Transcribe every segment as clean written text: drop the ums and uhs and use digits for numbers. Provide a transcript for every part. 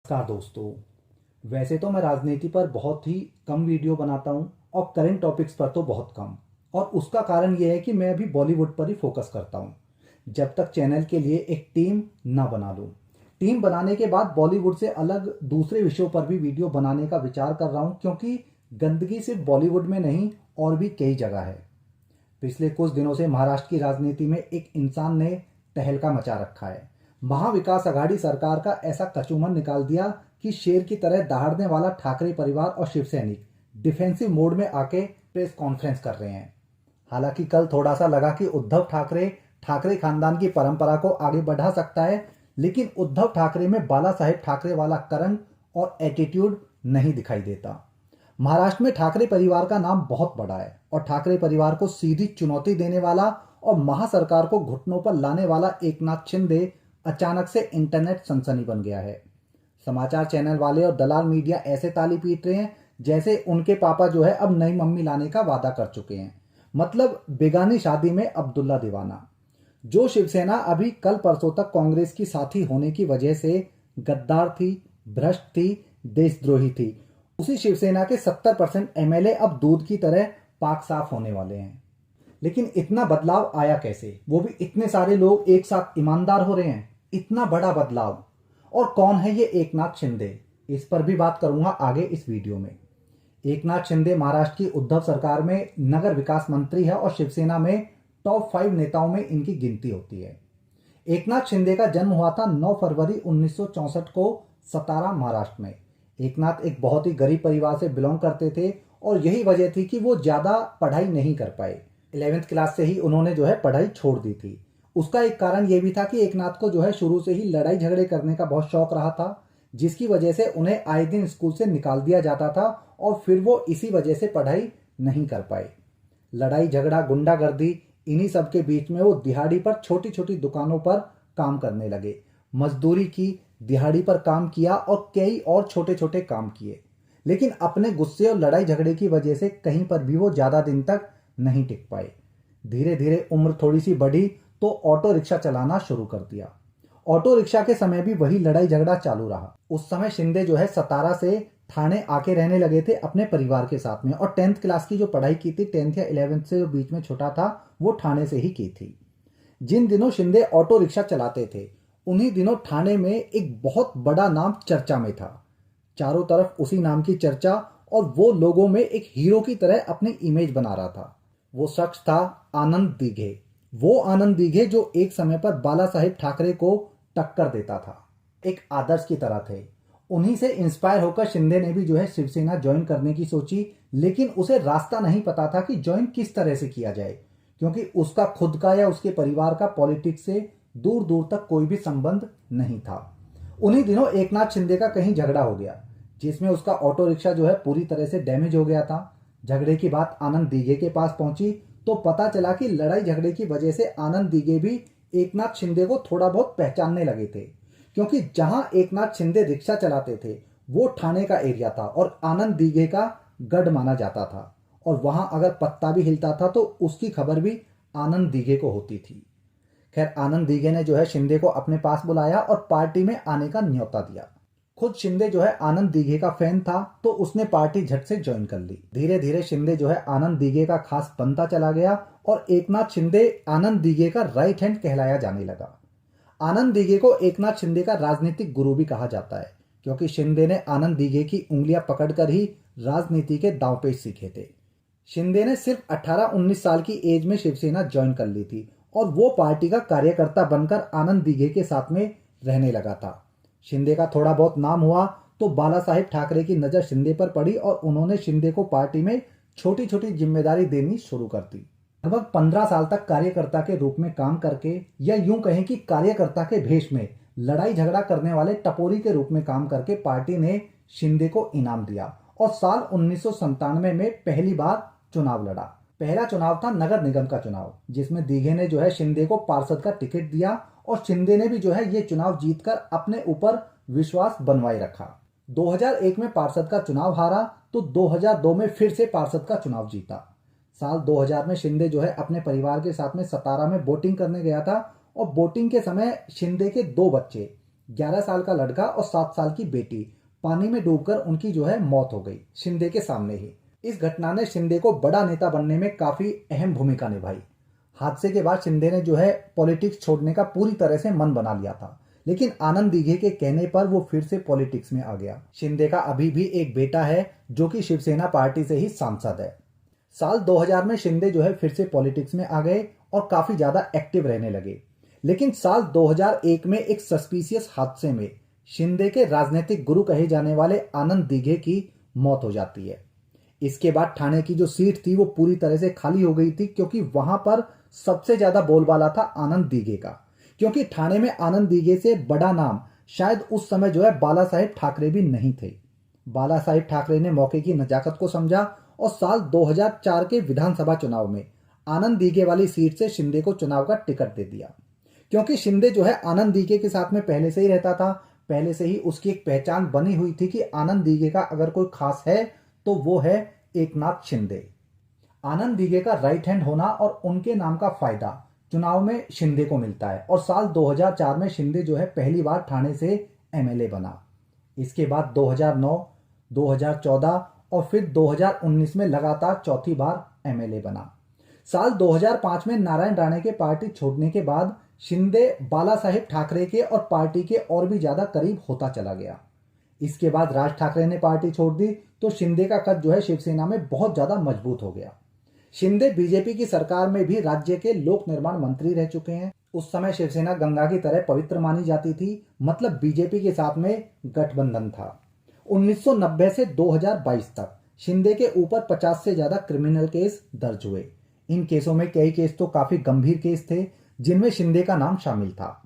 नमस्कार दोस्तों। वैसे तो मैं राजनीति पर बहुत ही कम वीडियो बनाता हूँ और करंट टॉपिक्स पर तो बहुत कम। और उसका कारण यह है कि मैं अभी बॉलीवुड पर ही फोकस करता हूँ जब तक चैनल के लिए एक टीम ना बना लूँ। टीम बनाने के बाद बॉलीवुड से अलग दूसरे विषयों पर भी वीडियो बनाने का विचार कर रहा हूँ, क्योंकि गंदगी सिर्फ बॉलीवुड में नहीं और भी कई जगह है। पिछले कुछ दिनों से महाराष्ट्र की राजनीति में एक इंसान ने तहलका मचा रखा है। महाविकास आघाड़ी सरकार का ऐसा कचूमन निकाल दिया कि शेर की तरह दहाड़ने वाला ठाकरे परिवार और शिव सैनिक डिफेंसिव मोड में आके प्रेस कॉन्फ्रेंस कर रहे हैं। हालांकि कल थोड़ा सा लगा कि उद्धव ठाकरे ठाकरे खानदान की परंपरा को आगे बढ़ा सकता है, लेकिन उद्धव ठाकरे में बाला साहेब ठाकरे वाला करंट और एटीट्यूड नहीं दिखाई देता। महाराष्ट्र में ठाकरे परिवार का नाम बहुत बड़ा है और ठाकरे परिवार को सीधी चुनौती देने वाला और महासरकार को घुटनों पर लाने वाला एकनाथ शिंदे अचानक से इंटरनेट सनसनी बन गया है। समाचार चैनल वाले और दलाल मीडिया ऐसे ताली पीट रहे हैं जैसे उनके पापा जो है अब नई मम्मी लाने का वादा कर चुके हैं। मतलब बेगानी शादी में अब्दुल्ला दीवाना। जो शिवसेना अभी कल परसों तक कांग्रेस की साथी होने की वजह से गद्दार थी, भ्रष्ट थी, देशद्रोही थी, उसी शिवसेना के 70% एमएलए अब दूध की तरह पाक साफ होने वाले हैं। लेकिन इतना बदलाव आया कैसे, वो भी इतने सारे लोग एक साथ ईमानदार हो रहे हैं? इतना बड़ा बदलाव। और कौन है ये एकनाथ शिंदे, इस पर भी बात करूंगा आगे इस वीडियो में। एकनाथ शिंदे महाराष्ट्र की उद्धव सरकार में नगर विकास मंत्री है और शिवसेना में टॉप 5 नेताओं में इनकी गिनती होती है। एकनाथ शिंदे का जन्म हुआ था 9 फरवरी 1964 को सतारा, महाराष्ट्र में। एकनाथ एक बहुत ही गरीब परिवार से बिलोंग करते थे और यही वजह थी कि वो ज़्यादा पढ़ाई नहीं कर पाए। 11वीं क्लास से ही उन्होंने जो है पढ़ाई छोड़ दी थी। उसका एक कारण ये भी था कि एकनाथ को जो है शुरू से ही लड़ाई झगड़े करने का बहुत शौक रहा था, जिसकी वजह से उन्हें आए दिन स्कूल से निकाल दिया जाता था और फिर वो इसी वजह से पढ़ाई नहीं कर पाए। लड़ाई झगड़ा, गुंडागर्दी, इन्हीं सब के बीच में वो दिहाड़ी पर छोटी छोटी दुकानों पर काम करने लगे। मजदूरी की, दिहाड़ी पर काम किया और कई और छोटे छोटे काम किए। लेकिन अपने गुस्से और लड़ाई झगड़े की वजह से कहीं पर भी वो ज़्यादा दिन तक नहीं टिक पाए। धीरे धीरे उम्र थोड़ी सी बढ़ी तो ऑटो रिक्शा चलाना शुरू कर दिया। ऑटो रिक्शा के समय भी वही लड़ाई झगड़ा चालू रहा। उस समय शिंदे जो है सतारा से ठाणे आके रहने लगे थे अपने परिवार के साथ में, और 10th क्लास की जो पढ़ाई की थी, 10th या 11th से जो बीच में छोटा था, वो ठाणे से ही की थी। जिन दिनों शिंदे ऑटो रिक्शा चलाते थे उन्हीं दिनों ठाणे में एक बहुत बड़ा नाम चर्चा में था। चारों तरफ उसी नाम की चर्चा और वो लोगों में एक हीरो की तरह अपनी इमेज बना रहा था। वो शख्स था आनंद दीघे। वो आनंद दीघे जो एक समय पर बाला साहेब ठाकरे को टक्कर देता था, एक आदर्श की तरह थे। उन्हीं से इंस्पायर होकर शिंदे ने भी जो है शिवसेना ज्वाइन करने की सोची, लेकिन उसे रास्ता नहीं पता था कि ज्वाइन किस तरह से किया जाए, क्योंकि उसका खुद का या उसके परिवार का पॉलिटिक्स से दूर दूर तक कोई भी संबंध नहीं था। उन्हीं दिनों एकनाथ शिंदे का कहीं झगड़ा हो गया, जिसमें उसका ऑटो रिक्शा जो है पूरी तरह से डैमेज हो गया था। झगड़े की बात आनंद दीघे के पास पहुंची तो पता चला कि लड़ाई झगड़े की वजह से आनंद दीघे भी एकनाथ शिंदे को थोड़ा बहुत पहचानने लगे थे, क्योंकि जहां एकनाथ शिंदे रिक्शा चलाते थे वो ठाणे का एरिया था और आनंद दीघे का गढ़ माना जाता था, और वहां अगर पत्ता भी हिलता था तो उसकी खबर भी आनंद दीघे को होती थी। खैर, आनंद दीघे ने जो है शिंदे को अपने पास बुलाया और पार्टी में आने का न्योता दिया। खुद शिंदे जो है आनंद दीघे का फैन था तो उसने पार्टी झट से ज्वाइन कर ली। धीरे धीरे शिंदे जो है आनंद दीघे का खास बनता चला गया और एकनाथ शिंदे आनंद दीघे का राइट हैंड कहलाया जाने लगा। आनंद दीघे को एकनाथ शिंदे का राजनीतिक गुरु भी कहा जाता है, क्योंकि शिंदे ने आनंद दीघे की उंगलियां पकड़कर ही राजनीति के दांवपेच सीखे थे। शिंदे ने सिर्फ 18-19 साल की एज में शिवसेना ज्वाइन कर ली थी और वो पार्टी का कार्यकर्ता बनकर आनंद दीघे के साथ में रहने लगा था। शिंदे का थोड़ा बहुत नाम हुआ तो बाला साहेब ठाकरे की नज़र शिंदे पर पड़ी और उन्होंने शिंदे को पार्टी में छोटी छोटी जिम्मेदारी देनी शुरू कर दी। लगभग 15 साल तक कार्यकर्ता के रूप में काम करके, या यूं कहें कि कार्यकर्ता के भेष में लड़ाई झगड़ा करने वाले टपोरी के रूप में काम करके पार्टी ने शिंदे को इनाम दिया और साल 1997 में पहली बार चुनाव लड़ा। पहला चुनाव था नगर निगम का चुनाव, जिसमें दीघे ने जो है शिंदे को पार्षद का टिकट दिया और शिंदे ने भी जो है ये चुनाव जीतकर अपने ऊपर विश्वास बनवाए रखा। 2001 में पार्षद का चुनाव हारा तो 2002 में फिर से पार्षद का चुनाव जीता। साल 2000 में शिंदे जो है अपने परिवार के साथ में सतारा में बोटिंग करने गया था और बोटिंग के समय शिंदे के 2 बच्चे, 11 साल का लड़का और 7 साल की बेटी पानी में डूबकर उनकी जो है मौत हो गई, शिंदे के सामने ही। इस घटना ने शिंदे को बड़ा नेता बनने में काफी अहम भूमिका निभाई। हादसे के बाद शिंदे ने जो है पॉलिटिक्स छोड़ने का पूरी तरह से मन बना लिया था, लेकिन आनंद दीघे के कहने पर वो फिर से पॉलिटिक्स में आ गया। शिंदे का अभी भी एक बेटा है जो कि शिवसेना पार्टी से ही सांसद है। साल 2000 में शिंदे जो है फिर से पॉलिटिक्स में आ गए और काफी ज्यादा एक्टिव रहने लगे। लेकिन साल 2001 में एक सस्पिशियस हादसे में शिंदे के राजनीतिक गुरु कहे जाने वाले आनंद दीघे की मौत हो जाती है। इसके बाद ठाणे की जो सीट थी वो पूरी तरह से खाली हो गई थी, क्योंकि वहां पर सबसे ज्यादा बोलबाला था आनंद दीघे का। क्योंकि ठाणे में आनंद दीघे से बड़ा नाम शायद उस समय जो है बाला साहेब ठाकरे भी नहीं थे। बाला साहेब ठाकरे ने मौके की नजाकत को समझा और साल 2004 के विधानसभा चुनाव में आनंद दीघे वाली सीट से शिंदे को चुनाव का टिकट दे दिया। क्योंकि शिंदे जो है आनंद दीघे के साथ में पहले से ही रहता था, पहले से ही उसकी एक पहचान बनी हुई थी कि आनंद दीघे का अगर कोई खास है तो वो है एकनाथ शिंदे। आनंद दीघे का राइट हैंड होना और उनके नाम का फायदा चुनाव में शिंदे को मिलता है और साल 2004 में शिंदे जो है पहली बार ठाणे से एमएलए बना। इसके बाद 2009, 2014 और फिर 2019 में लगातार चौथी बार एमएलए बना। साल 2005 में नारायण राणे के पार्टी छोड़ने के बाद शिंदे बाला साहेब ठाकरे के और पार्टी के और भी ज्यादा करीब होता चला गया। इसके बाद राज ठाकरे ने पार्टी छोड़ दी तो शिंदे का कद जो है शिवसेना में बहुत ज्यादा मजबूत हो गया। शिंदे बीजेपी की सरकार में भी राज्य के लोक निर्माण मंत्री रह चुके हैं। उस समय शिवसेना गंगा की तरह पवित्र मानी जाती थी, मतलब बीजेपी के साथ में गठबंधन था। 1990 से 2022 तक शिंदे के ऊपर 50 से ज्यादा क्रिमिनल केस दर्ज हुए। इन केसों में कई केस तो काफी गंभीर केस थे जिनमें शिंदे का नाम शामिल था।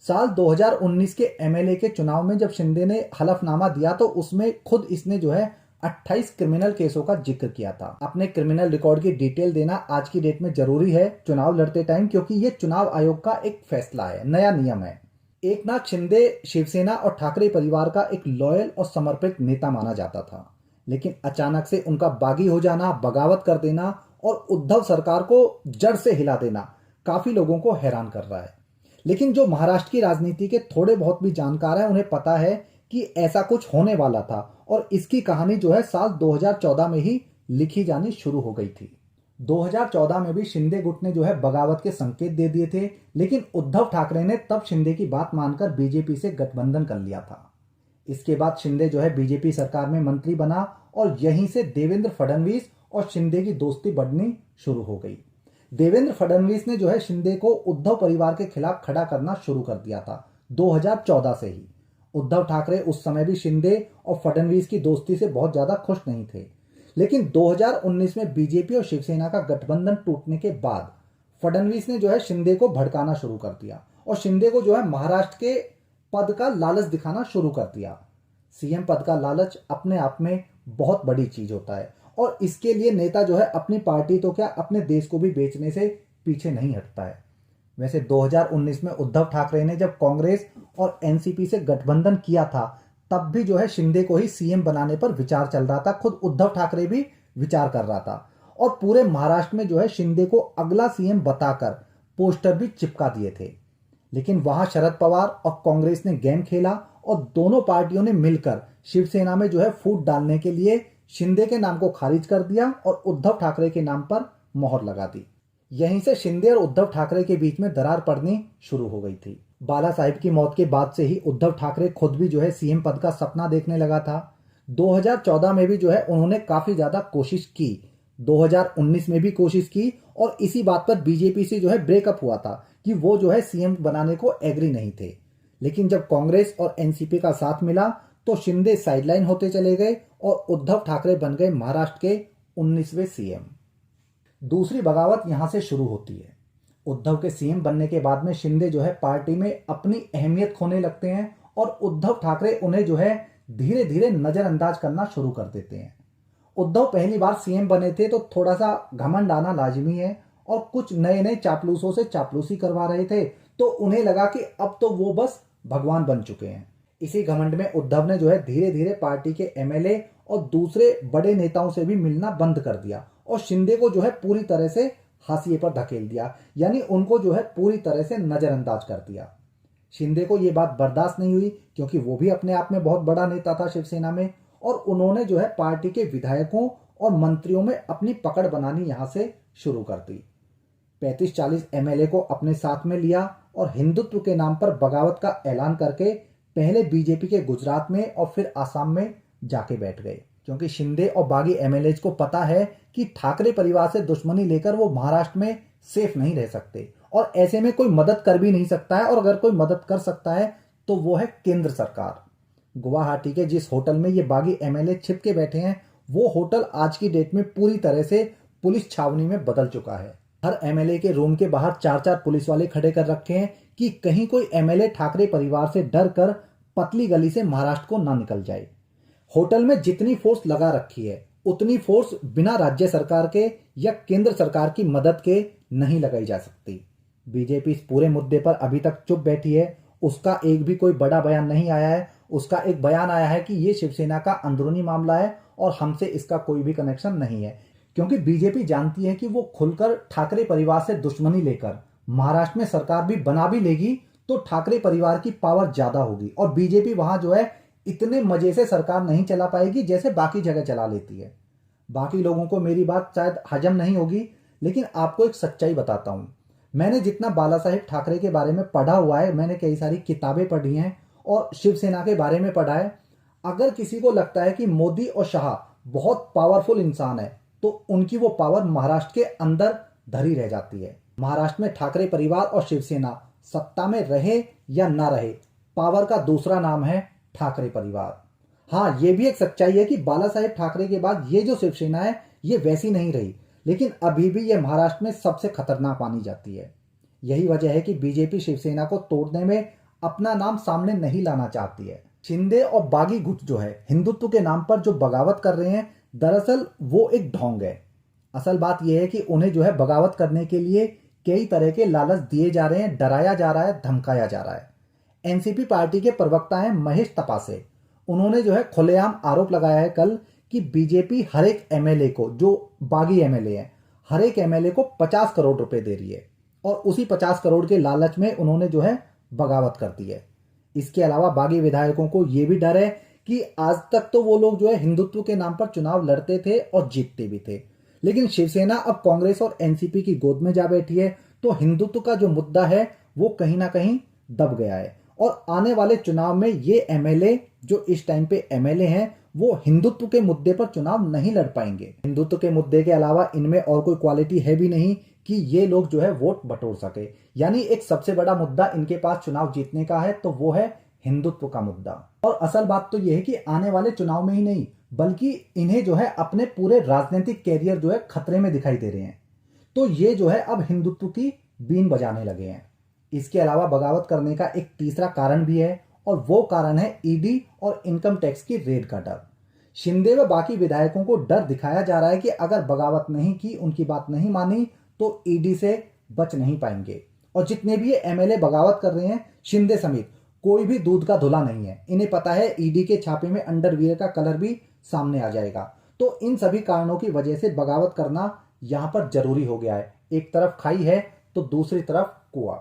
साल 2019 के एमएलए के चुनाव में जब शिंदे ने हलफनामा दिया तो उसमें खुद इसने जो है 28 क्रिमिनल केसों का जिक्र किया था। अपने क्रिमिनल रिकॉर्ड की डिटेल देना आज की डेट में जरूरी है चुनाव लड़ते टाइम, क्योंकि ये चुनाव आयोग का एक फैसला है, नया नियम है। एकनाथ शिंदे शिवसेना और ठाकरे परिवार का एक लॉयल और समर्पित नेता माना जाता था, लेकिन अचानक से उनका बागी हो जाना, बगावत कर देना और उद्धव सरकार को जड़ से हिला देना काफी लोगों को हैरान कर रहा है। लेकिन जो महाराष्ट्र की राजनीति के थोड़े बहुत भी जानकार हैं उन्हें पता है कि ऐसा कुछ होने वाला था और इसकी कहानी जो है साल 2014 में ही लिखी जानी शुरू हो गई थी। 2014 में भी शिंदे गुट ने जो है बगावत के संकेत दे दिए थे, लेकिन उद्धव ठाकरे ने तब शिंदे की बात मानकर बीजेपी से गठबंधन कर लिया था। इसके बाद शिंदे जो है बीजेपी सरकार में मंत्री बना और यहीं से देवेंद्र फडणवीस और शिंदे की दोस्ती बढ़नी शुरू हो गई। देवेंद्र फडणवीस ने जो है शिंदे को उद्धव परिवार के खिलाफ खड़ा करना शुरू कर दिया था 2014 से ही। उद्धव ठाकरे उस समय भी शिंदे और फडणवीस की दोस्ती से बहुत ज्यादा खुश नहीं थे, लेकिन 2019 में बीजेपी और शिवसेना का गठबंधन टूटने के बाद फडणवीस ने जो है शिंदे को भड़काना शुरू कर दिया और शिंदे को जो है महाराष्ट्र के पद का लालच दिखाना शुरू कर दिया। सीएम पद का लालच अपने आप में बहुत बड़ी चीज होता है और इसके लिए नेता जो है अपनी पार्टी तो क्या अपने देश को भी बेचने से पीछे नहीं हटता है। वैसे 2019 में उद्धव ठाकरे ने जब कांग्रेस और एनसीपी से गठबंधन किया था तब भी जो है शिंदे को ही सीएम बनाने पर विचार चल रहा था। खुद उद्धव ठाकरे भी विचार कर रहा था और पूरे महाराष्ट्र में जो है शिंदे को अगला सीएम बताकर पोस्टर भी चिपका दिए थे। लेकिन वहां शरद पवार और कांग्रेस ने गेम खेला और दोनों पार्टियों ने मिलकर शिवसेना में जो है फूट डालने के लिए शिंदे के नाम को खारिज कर दिया और उद्धव ठाकरे के नाम पर मोहर लगा दी। यहीं से शिंदे और उद्धव ठाकरे के बीच में दरार पड़नी शुरू हो गई थी। बाला साहेब की मौत के बाद से ही उद्धव ठाकरे खुद भी जो है सीएम पद का सपना देखने लगा था। 2014 में भी जो है उन्होंने काफी ज्यादा कोशिश की, 2019 में भी कोशिश की और इसी बात पर बीजेपी से जो है ब्रेकअप हुआ था कि वो जो है सीएम बनाने को एग्री नहीं थे। लेकिन जब कांग्रेस और एनसीपी का साथ मिला तो शिंदे साइडलाइन होते चले गए और उद्धव ठाकरे बन गए महाराष्ट्र के 19वें सीएम। दूसरी बगावत यहां से शुरू होती है। उद्धव के सीएम बनने के बाद में शिंदे जो है पार्टी में अपनी अहमियत खोने लगते हैं और उद्धव ठाकरे उन्हें जो है धीरे धीरे नजरअंदाज करना शुरू कर देते हैं। उद्धव पहली बार सीएम बने थे तो थोड़ा सा घमंड आना लाजमी है और कुछ नए नए चापलूसों से चापलूसी करवा रहे थे, तो उन्हें लगा कि अब तो वो बस भगवान बन चुके हैं। इसी घमंड में उद्धव ने जो है धीरे धीरे पार्टी के एमएलए और दूसरे बड़े नेताओं से भी मिलना बंद कर दिया और शिंदे को जो है पूरी तरह से हाशिए पर धकेल दिया, यानी उनको जो है पूरी तरह से नजरअंदाज कर दिया। शिंदे को ये बात बर्दाश्त नहीं हुई, क्योंकि वो भी अपने आप में बहुत बड़ा नेता था शिवसेना में, और उन्होंने जो है पार्टी के विधायकों और मंत्रियों में अपनी पकड़ बनानी यहां से शुरू कर दी। 35-40 एमएलए को अपने साथ में लिया और हिंदुत्व के नाम पर बगावत का ऐलान करके पहले बीजेपी के गुजरात में और फिर आसाम में जाके बैठ गए, क्योंकि शिंदे और बागी एमएलए को पता है कि ठाकरे परिवार से दुश्मनी लेकर वो महाराष्ट्र में सेफ नहीं रह सकते, और ऐसे में कोई मदद कर भी नहीं सकता है, और अगर कोई मदद कर सकता है तो वो है केंद्र सरकार। गुवाहाटी के जिस होटल में ये बागी एमएलए छिप के बैठे हैं, वो होटल आज की डेट में पूरी तरह से पुलिस छावनी में बदल चुका है। हर एमएलए के रूम के बाहर 4-4 पुलिस वाले खड़े कर रखे हैं कि कहीं कोई एमएलए ठाकरे परिवार से डर कर पतली गली से महाराष्ट्र को ना निकल जाए। होटल में जितनी फोर्स लगा रखी है उतनी फोर्स बिना राज्य सरकार के या केंद्र सरकार की मदद के नहीं लगाई जा सकती। बीजेपी इस पूरे मुद्दे पर अभी तक चुप बैठी है। उसका एक भी कोई बड़ा बयान नहीं आया है। उसका एक बयान आया है कि ये शिवसेना का अंदरूनी मामला है और हमसे इसका कोई भी कनेक्शन नहीं है, क्योंकि बीजेपी जानती है कि वो खुलकर ठाकरे परिवार से दुश्मनी लेकर महाराष्ट्र में सरकार भी बना भी लेगी तो ठाकरे परिवार की पावर ज्यादा होगी, और बीजेपी वहां जो है इतने मजे से सरकार नहीं चला पाएगी जैसे बाकी जगह चला लेती है। बाकी लोगों को मेरी बात शायद हजम नहीं होगी, लेकिन आपको एक सच्चाई बताता हूं। मैंने जितना बाला साहेब ठाकरे के बारे में पढ़ा हुआ है, मैंने कई सारी किताबें पढ़ी हैं और शिवसेना के बारे में पढ़ा है। अगर किसी को लगता है कि मोदी और शाह बहुत पावरफुल इंसान है तो उनकी वो पावर महाराष्ट्र के अंदर धरी रह जाती है। महाराष्ट्र में ठाकरे परिवार और शिवसेना सत्ता में रहे या ना रहे, पावर का दूसरा नाम है ठाकरे परिवार। हाँ, ये भी एक सच्चाई है कि बाला साहेब ठाकरे के बाद ये जो शिवसेना है ये वैसी नहीं रही, लेकिन अभी भी ये महाराष्ट्र में सबसे खतरनाक मानी जाती है। यही वजह है कि बीजेपी शिवसेना को तोड़ने में अपना नाम सामने नहीं लाना चाहती है। शिंदे और बागी गुट जो है हिंदुत्व के नाम पर जो बगावत कर रहे हैं, दरअसल वो एक ढोंग है। असल बात यह है कि उन्हें जो है बगावत करने के लिए कई तरह के लालच दिए जा रहे हैं, डराया जा रहा है, धमकाया जा रहा है। एनसीपी पार्टी के प्रवक्ता हैं महेश तपासे, उन्होंने जो है खुलेआम आरोप लगाया है कल कि बीजेपी हर एक एमएलए को, जो बागी एमएलए हैं, हर एक एमएलए को 50 करोड़ रुपए दे रही है, और उसी 50 करोड़ के लालच में उन्होंने जो है बगावत कर दी है। इसके अलावा बागी विधायकों को यह भी डर है कि आज तक तो वो लोग जो है हिंदुत्व के नाम पर चुनाव लड़ते थे और जीतते भी थे, लेकिन शिवसेना अब कांग्रेस और एनसीपी की गोद में जा बैठी है, तो हिंदुत्व का जो मुद्दा है वो कहीं ना कहीं दब गया है। और आने वाले चुनाव में ये एमएलए जो इस टाइम पे एमएलए हैं वो हिंदुत्व के मुद्दे पर चुनाव नहीं लड़ पाएंगे। हिंदुत्व के मुद्दे के अलावा इनमें और कोई क्वालिटी है भी नहीं कि ये लोग जो है वोट बटोर सके। यानी एक सबसे बड़ा मुद्दा इनके पास चुनाव जीतने का है तो वो है हिंदुत्व का मुद्दा। और असल बात तो ये है कि आने वाले चुनाव में ही नहीं बल्कि इन्हें जो है अपने पूरे राजनीतिक कैरियर जो है खतरे में दिखाई दे रहे हैं, तो ये जो है अब हिंदुत्व की बीन बजाने लगे हैं। इसके अलावा बगावत करने का एक तीसरा कारण भी है, और वो कारण है ईडी और इनकम टैक्स की रेड का डर। शिंदे व बाकी विधायकों को डर दिखाया जा रहा है कि अगर बगावत नहीं की, उनकी बात नहीं मानी, तो ईडी से बच नहीं पाएंगे। और जितने भी ये एमएलए बगावत कर रहे हैं, शिंदे समेत, कोई भी दूध का धुला नहीं है। इन्हें पता है ईडी के छापे में अंडरवियर का कलर भी सामने आ जाएगा। तो इन सभी कारणों की वजह से बगावत करना यहां पर जरूरी हो गया है। एक तरफ खाई है तो दूसरी तरफ कुआं।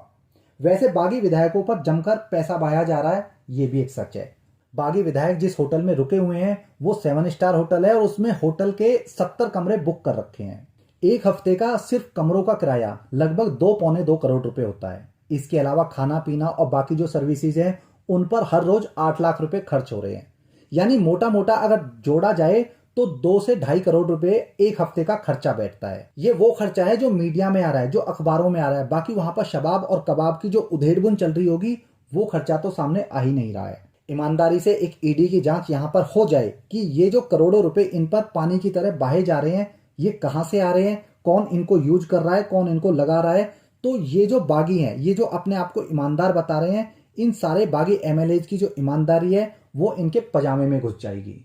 वैसे बागी विधायकों पर जमकर पैसा बहाया जा रहा है, ये भी एक सच है। बागी विधायक जिस होटल में रुके हुए हैं वो 7 स्टार होटल है, और उसमें होटल के 70 कमरे बुक कर रखे हैं। एक हफ्ते का सिर्फ कमरों का किराया लगभग 2-2.25 करोड़ रुपए होता है। इसके अलावा खाना पीना और बाकी जो सर्विसेज हैं उन पर हर रोज 8 लाख रुपए खर्च हो रहे हैं। यानी मोटा मोटा अगर जोड़ा जाए तो 2 से 2.5 करोड़ रुपए एक हफ्ते का खर्चा बैठता है। ये वो खर्चा है जो मीडिया में आ रहा है, जो अखबारों में आ रहा है। बाकी वहां पर शबाब और कबाब की जो उधेड़बुन चल रही होगी वो खर्चा तो सामने आ ही नहीं रहा है। ईमानदारी से एक ईडी की जांच यहां पर हो जाए कि ये जो करोड़ों रुपए इन पर पानी की तरह बहाए जा रहे हैं, ये कहां से आ रहे हैं, कौन इनको यूज कर रहा है, कौन इनको लगा रहा है, तो ये जो बागी हैं, ये जो अपने आप को ईमानदार बता रहे हैं, इन सारे बागी एमएलए की जो ईमानदारी है वो इनके पजामे में घुस जाएगी।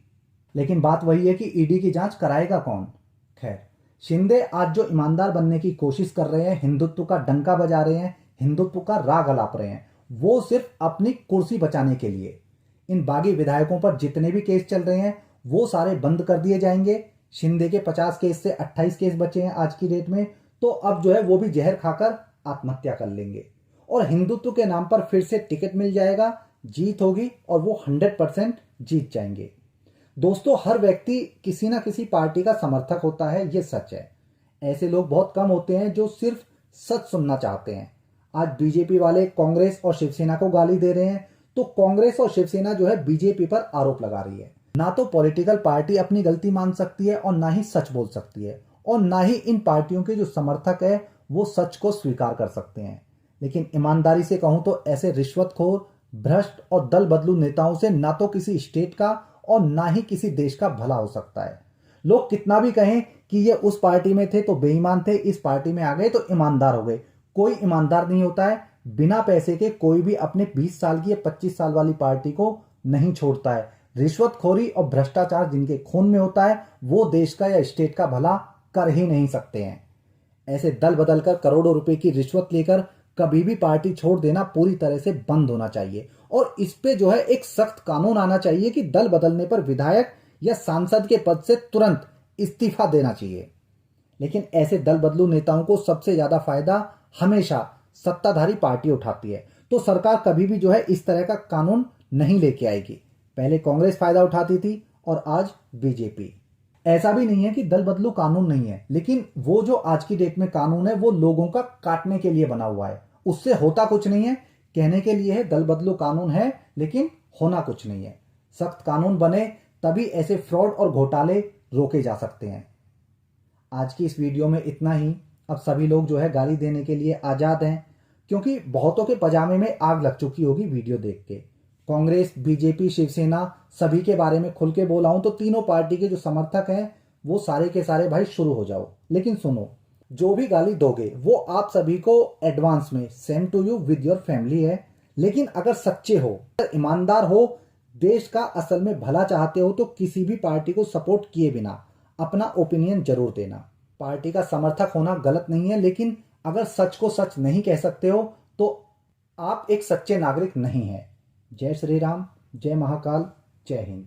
लेकिन बात वही है कि ईडी की जांच कराएगा कौन। खैर, शिंदे आज जो ईमानदार बनने की कोशिश कर रहे हैं, हिंदुत्व का डंका बजा रहे हैं, हिंदुत्व का राग अलाप रहे हैं, वो सिर्फ अपनी कुर्सी बचाने के लिए। इन बागी विधायकों पर जितने भी केस चल रहे हैं वो सारे बंद कर दिए जाएंगे। शिंदे के 50 केस से 28 केस बचे हैं आज की डेट में, तो अब जो है वो भी जहर खाकर आत्महत्या कर लेंगे। और हिंदुत्व के नाम पर फिर से टिकट मिल जाएगा, जीत होगी और वो 100% जीत जाएंगे। दोस्तों, हर व्यक्ति किसी ना किसी पार्टी का समर्थक होता है, ये सच है। ऐसे लोग बहुत कम होते हैं जो सिर्फ सच सुनना चाहते हैं। आज बीजेपी वाले कांग्रेस और शिवसेना को गाली दे रहे हैं, तो कांग्रेस और शिवसेना जो है बीजेपी पर आरोप लगा रही है। ना तो पॉलिटिकल पार्टी अपनी गलती मान सकती है और ना ही सच बोल सकती है, और ना ही इन पार्टियों के जो समर्थक है वो सच को स्वीकार कर सकते हैं। लेकिन ईमानदारी से कहूं तो ऐसे रिश्वतखोर, भ्रष्ट और दल बदलू नेताओं से ना तो किसी स्टेट का और ना ही किसी देश का भला हो सकता है। लोग कितना भी कहें कि ये उस पार्टी में थे तो बेईमान थे, इस पार्टी में आ गए तो ईमानदार हो गए, कोई ईमानदार नहीं होता है। बिना पैसे के कोई भी अपने 20 साल की या 25 साल वाली पार्टी को नहीं छोड़ता है। रिश्वतखोरी और भ्रष्टाचार जिनके खून में होता है वो देश का या स्टेट का भला कर ही नहीं सकते हैं। ऐसे दल बदल कर करोड़ों रुपए की रिश्वत लेकर कभी भी पार्टी छोड़ देना पूरी तरह से बंद होना चाहिए, और इस पे जो है एक सख्त कानून आना चाहिए कि दल बदलने पर विधायक या सांसद के पद से तुरंत इस्तीफा देना चाहिए। लेकिन ऐसे दल बदलू नेताओं को सबसे ज्यादा फायदा हमेशा सत्ताधारी पार्टी उठाती है, तो सरकार कभी भी जो है इस तरह का कानून नहीं लेके आएगी। पहले कांग्रेस फायदा उठाती थी और आज बीजेपी। ऐसा भी नहीं है कि दल बदलू कानून नहीं है, लेकिन वो जो आज की डेट में कानून है वो लोगों का काटने के लिए बना हुआ है, उससे होता कुछ नहीं है। कहने के लिए है दल बदलू कानून है, लेकिन होना कुछ नहीं है। सख्त कानून बने तभी ऐसे फ्रॉड और घोटाले रोके जा सकते हैं। आज की इस वीडियो में इतना ही। अब सभी लोग जो है गाली देने के लिए आजाद हैं, क्योंकि बहुतों के पजामे में आग लग चुकी होगी वीडियो देख के। कांग्रेस, बीजेपी, शिवसेना सभी के बारे में खुल के बोला हूं तो तीनों पार्टी के जो समर्थक हैं वो सारे के सारे भाई शुरू हो जाओ। लेकिन सुनो, जो भी गाली दोगे वो आप सभी को एडवांस में same to you with your family है। लेकिन अगर सच्चे हो, अगर ईमानदार हो, देश का असल में भला चाहते हो तो किसी भी पार्टी को सपोर्ट किए बिना अपना ओपिनियन जरूर देना। पार्टी का समर्थक होना गलत नहीं है, लेकिन अगर सच को सच नहीं कह सकते हो तो आप एक सच्चे नागरिक नहीं हैं। जय श्री राम, जय महाकाल, जय हिंद।